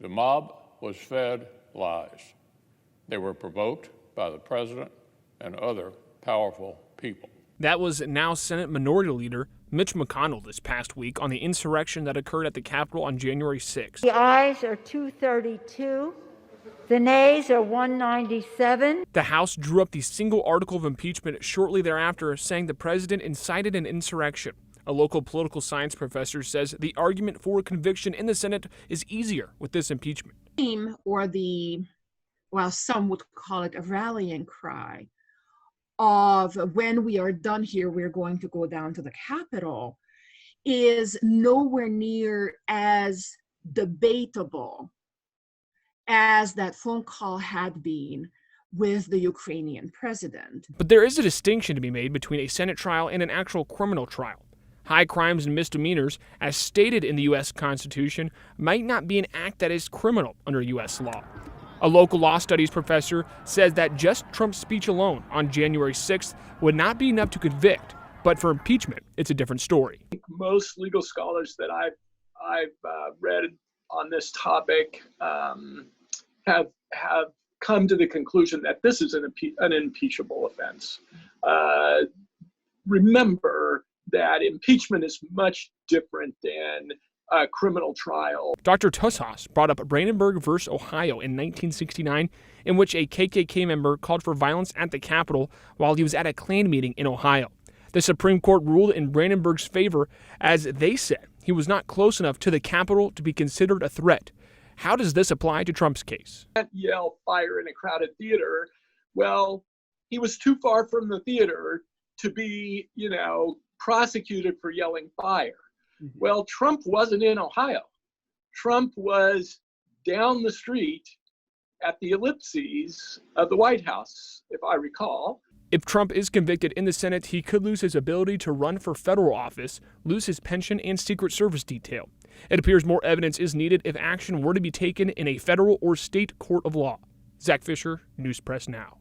The mob was fed lies. They were provoked by the president and other powerful people. That was now Senate Minority Leader Mitch McConnell this past week on the insurrection that occurred at the Capitol on January 6th. The ayes are 232. The nays are 197. The House drew up the single article of impeachment shortly thereafter, saying the president incited an insurrection. A local political science professor says the argument for conviction in the Senate is easier with this impeachment. Or some would call it a rallying cry of when we are done here, we're going to go down to the Capitol, is nowhere near as debatable as that phone call had been with the Ukrainian president. But there is a distinction to be made between a Senate trial and an actual criminal trial. High crimes and misdemeanors, as stated in the U.S. Constitution, might not be an act that is criminal under U.S. law. A local law studies professor says that just Trump's speech alone on January 6th would not be enough to convict, but for impeachment, it's a different story. Most legal scholars that I've read on this topic have come to the conclusion that this is an impeachable offense. Remember that impeachment is much different than a criminal trial. Dr. Tusshaus brought up Brandenburg versus Ohio in 1969, in which a KKK member called for violence at the Capitol while he was at a Klan meeting in Ohio. The Supreme Court ruled in Brandenburg's favor, as they said he was not close enough to the Capitol to be considered a threat. How does this apply to Trump's case? Can't yell fire in a crowded theater. Well, he was too far from the theater to be, prosecuted for yelling fire. Mm-hmm. Well, Trump wasn't in Ohio. Trump was down the street at the ellipses of the White House, if I recall. If Trump is convicted in the Senate, he could lose his ability to run for federal office, lose his pension and Secret Service detail. It appears more evidence is needed if action were to be taken in a federal or state court of law. Zach Fisher, News Press Now.